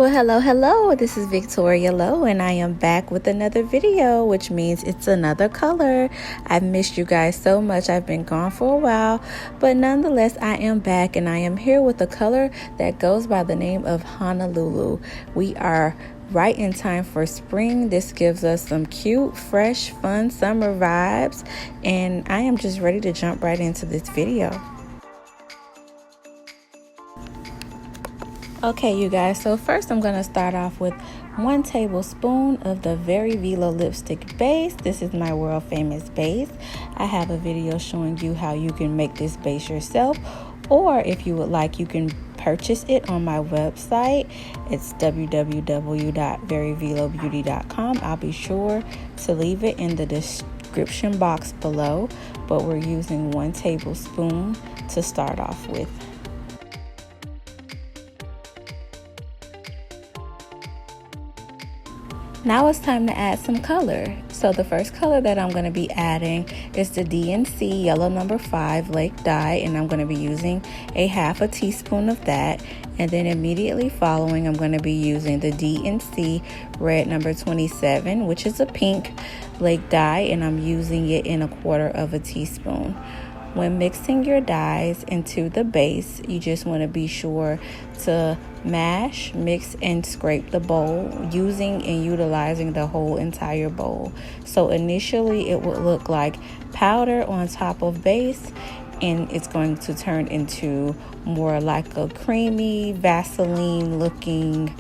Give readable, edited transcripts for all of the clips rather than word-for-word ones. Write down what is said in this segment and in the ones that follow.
Hello, this is Victoria Lowe, and I am back with another video, which means it's another color. I've missed you guys so much. I've been gone for a while, but nonetheless, I am back, and I am here with a color that goes by the name of Honolulu. We are right in time for spring. This gives us some cute, fresh, fun summer vibes, and I am just ready to jump right into this video. Okay, you guys, so first I'm going to start off with 1 tablespoon of the Very Veelo lipstick base. This is my world famous base. I have a video showing you how you can make this base yourself, or if you would like, you can purchase it on my website. It's www.veryveelobeauty.com. I'll be sure to leave it in the description box below, but we're using 1 tablespoon to start off with. Now it's time to add some color. So the first color that I'm going to be adding is the DNC Yellow No. 5 Lake Dye, and I'm going to be using a 1/2 teaspoon of that. And then immediately following, I'm going to be using the DNC Red No. 27, which is a pink Lake Dye, and I'm using it in 1/4 teaspoon. When mixing your dyes into the base, you just want to be sure to mash, mix, and scrape the bowl, using and utilizing the whole entire bowl. So initially it would look like powder on top of base, and it's going to turn into more like a creamy Vaseline looking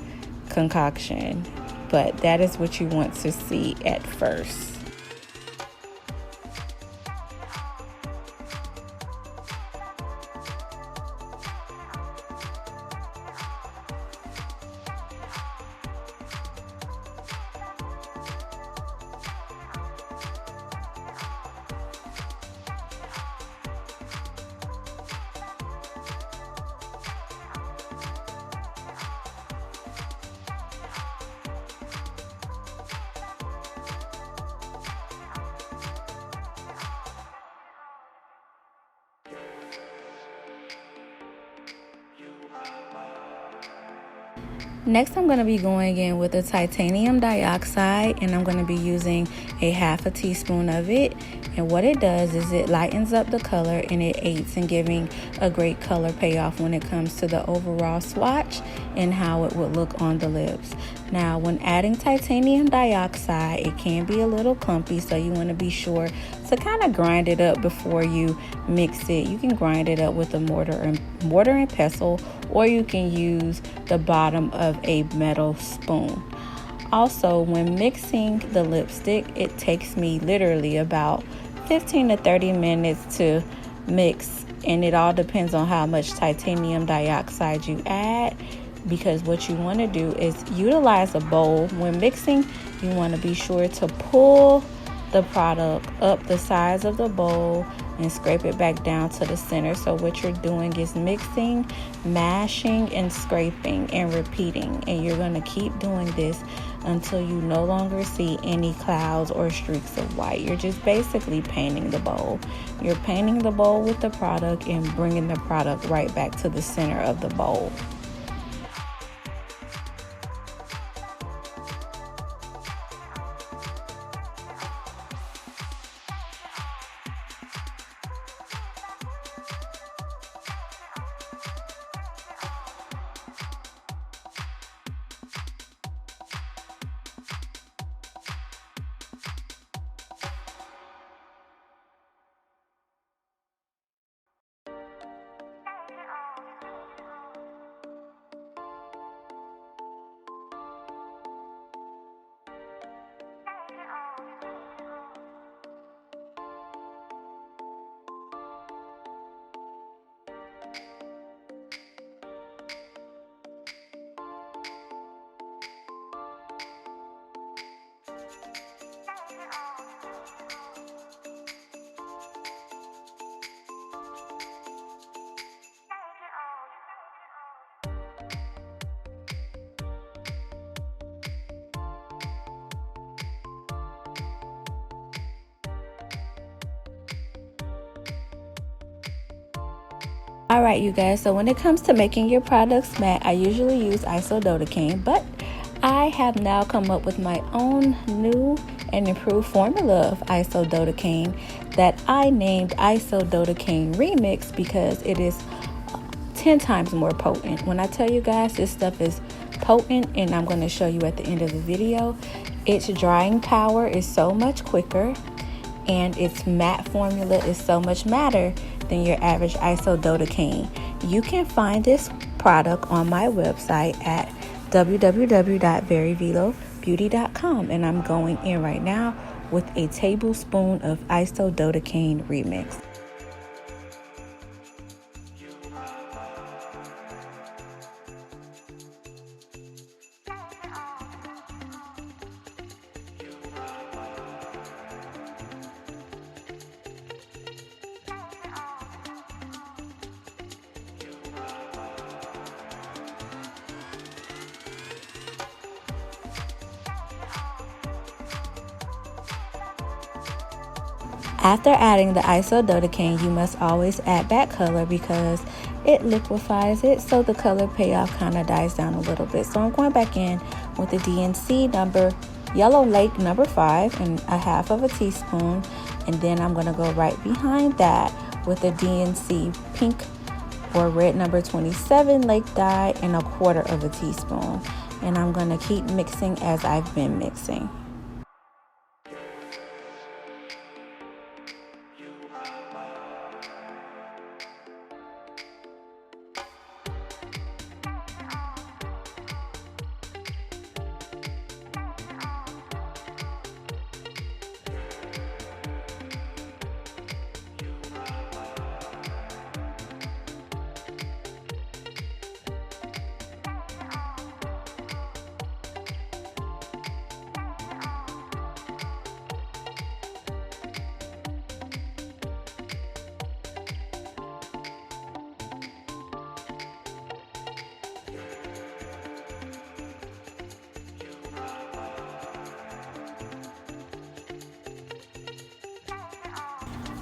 concoction. But that is what you want to see at first. Next, I'm going to be going in with the titanium dioxide, and I'm going to be using a 1/2 teaspoon of it. And what it does is it lightens up the color, and it aids in giving a great color payoff when it comes to the overall swatch and how it would look on the lips. Now, when adding titanium dioxide, it can be a little clumpy, so you want to be sure to kind of grind it up before you mix it. You can grind it up with a mortar and pestle, or you can use the bottom of a metal spoon. Also, when mixing the lipstick, it takes me literally about 15 to 30 minutes to mix, and it all depends on how much titanium dioxide you add, because what you want to do is utilize a bowl. When mixing, you want to be sure to pull the product up the sides of the bowl and scrape it back down to the center. So what you're doing is mixing, mashing, and scraping and repeating, and you're going to keep doing this until you no longer see any clouds or streaks of white. You're just basically painting the bowl. You're painting the bowl with the product and bringing the product right back to the center of the bowl. Alright, you guys, so when it comes to making your products matte, I usually use Isododecane, but I have now come up with my own new and improved formula of Isododecane that I named Isododecane Remix because it is 10 times more potent. When I tell you guys this stuff is potent, and I'm going to show you at the end of the video, its drying power is so much quicker and its matte formula is so much matter than your average Isododecane. You can find this product on my website at www.veryveelobeauty.com, and I'm going in right now with a tablespoon of Isododecane Remix. After adding the Isododecane, you must always add back color because it liquefies it, so the color payoff kind of dies down a little bit. So I'm going back in with the DNC Yellow Lake number 5 and a half of a teaspoon, and then I'm going to go right behind that with the DNC Pink or Red number 27 Lake dye and a quarter of a teaspoon. And I'm going to keep mixing as I've been mixing.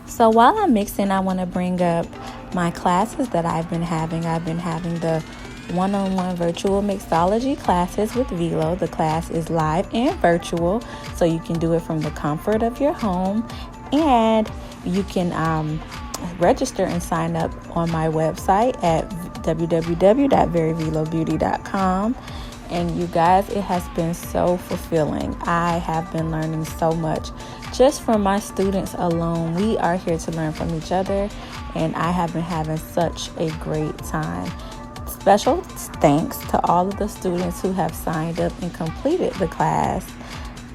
So while I'm mixing, I want to bring up my classes that I've been having. I've been having the one-on-one virtual mixology classes with Veelo. The class is live and virtual, so you can do it from the comfort of your home. And you can register and sign up on my website at www.veryveelobeauty.com. And you guys, it has been so fulfilling. I have been learning so much just from my students alone. We are here to learn from each other, and I have been having such a great time. Special thanks to all of the students who have signed up and completed the class.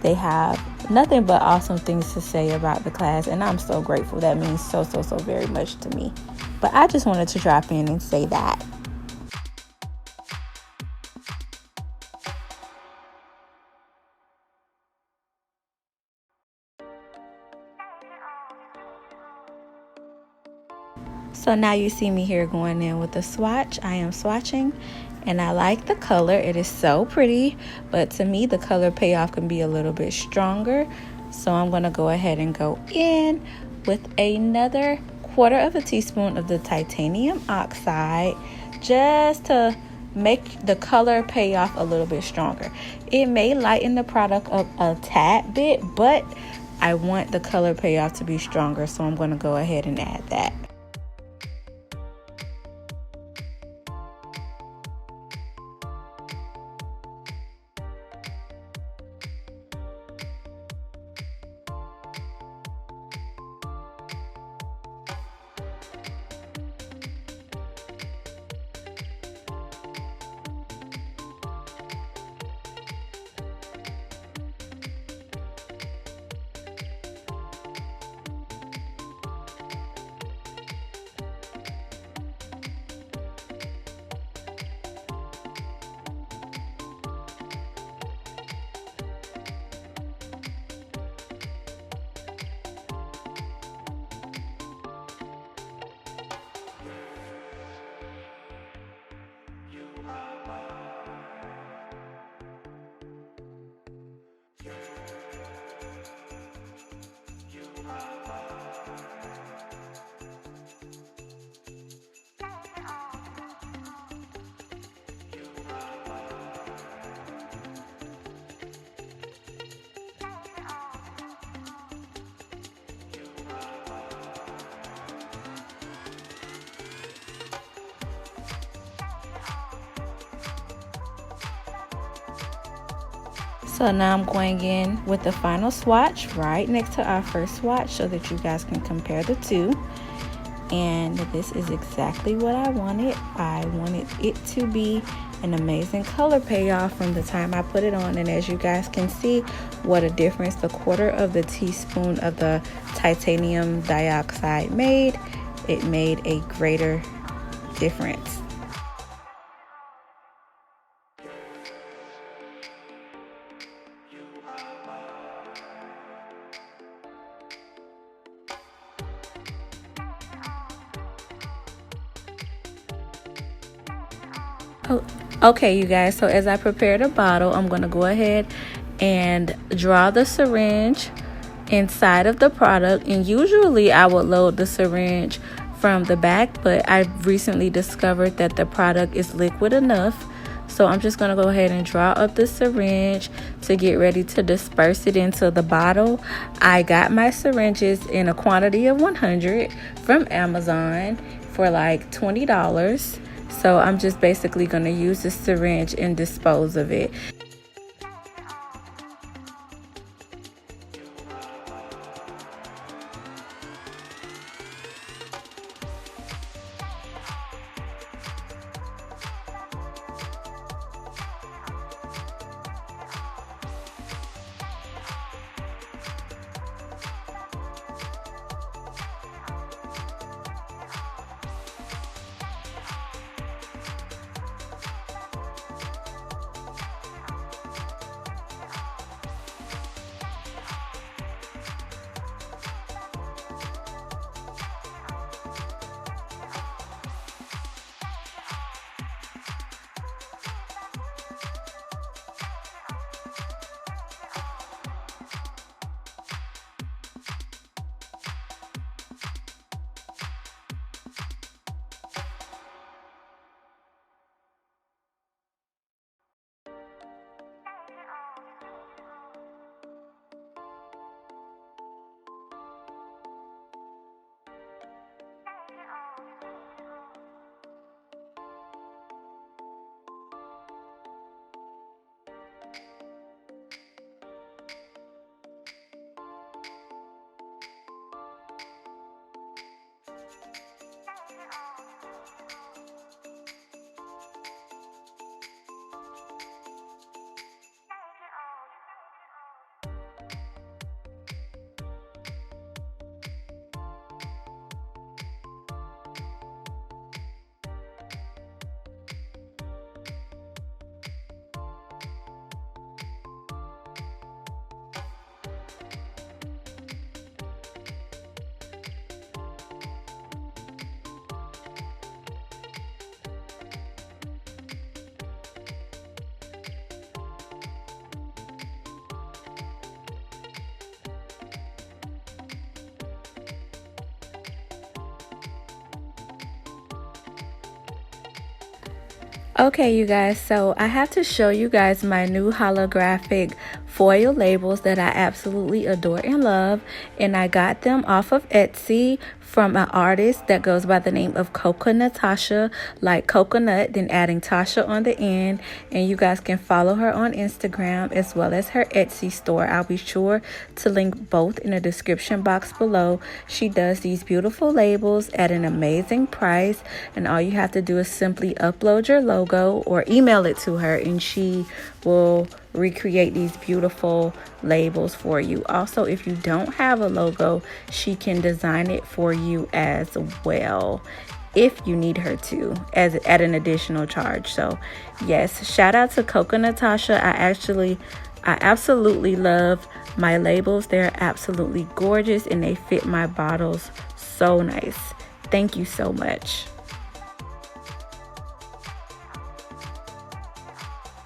They have nothing but awesome things to say about the class, and I'm so grateful. That means so very much to me. But I just wanted to drop in and say that. So now you see me here going in with a swatch. I am swatching, and I like the color. It is so pretty, but to me the color payoff can be a little bit stronger. So I'm going to go ahead and go in with another quarter of a teaspoon of the titanium oxide just to make the color payoff a little bit stronger. It may lighten the product up a tad bit, but I want the color payoff to be stronger, so I'm going to go ahead and add that. So now I'm going in with the final swatch right next to our first swatch so that you guys can compare the two. And this is exactly what I wanted. I wanted it to be an amazing color payoff from the time I put it on, and as you guys can see, what a difference the 1/4 of the teaspoon of the titanium dioxide made. It made a greater difference. Oh, okay, you guys, so as I prepare the bottle, I'm going to go ahead and draw the syringe inside of the product. And usually I would load the syringe from the back, but I've recently discovered that the product is liquid enough. So I'm just going to go ahead and draw up the syringe to get ready to disperse it into the bottle. I got my syringes in a quantity of 100 from Amazon for like $20. So I'm just basically going to use the syringe and dispose of it. Okay, you guys, so I have to show you guys my new holographic foil labels that I absolutely adore and love, and I got them off of Etsy from an artist that goes by the name of Coconutacha, like coconut, then adding Tasha on the end. And you guys can follow her on Instagram as well as her Etsy store. I'll be sure to link both in the description box below. She does these beautiful labels at an amazing price, and all you have to do is simply upload your logo or email it to her, and she will recreate these beautiful labels for you. Also, if you don't have a logo, she can design it for you as well if you need her to, as at an additional charge. So yes, shout out to Coconutacha. I absolutely love my labels. They're absolutely gorgeous and they fit my bottles so nice. Thank you so much.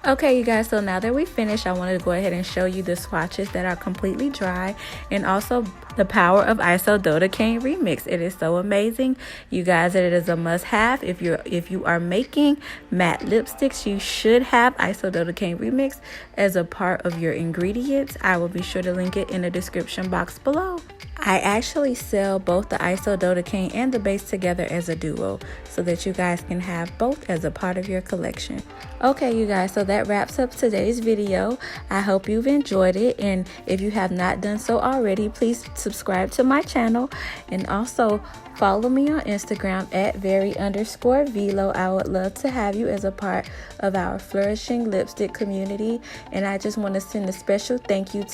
Okay, you guys, so now that we finished, I wanted to go ahead and show you the swatches that are completely dry, and also the power of Isododecane Remix. It is so amazing, you guys, that it is a must-have. If you are making matte lipsticks, you should have Isododecane Remix as a part of your ingredients. I will be sure to link it in the description box below. I actually sell both the Isododecane and the base together as a duo so that you guys can have both as a part of your collection. Okay, you guys, so that wraps up today's video. I hope you've enjoyed it, and if you have not done so already, please subscribe to my channel and also follow me on Instagram at Very_Veelo. I would love to have you as a part of our flourishing lipstick community, and I just want to send a special thank you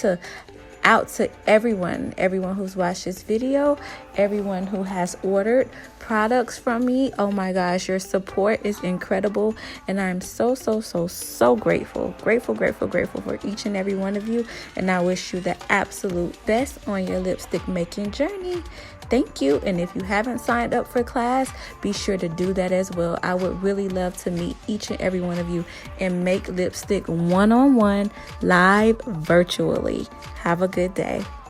out to everyone who's watched this video, everyone who has ordered products from me. Oh my gosh, your support is incredible, and I'm so grateful for each and every one of you, and I wish you the absolute best on your lipstick making journey. Thank you. And if you haven't signed up for class, be sure to do that as well. I would really love to meet each and every one of you and make lipstick one-on-one live virtually. Have a good day.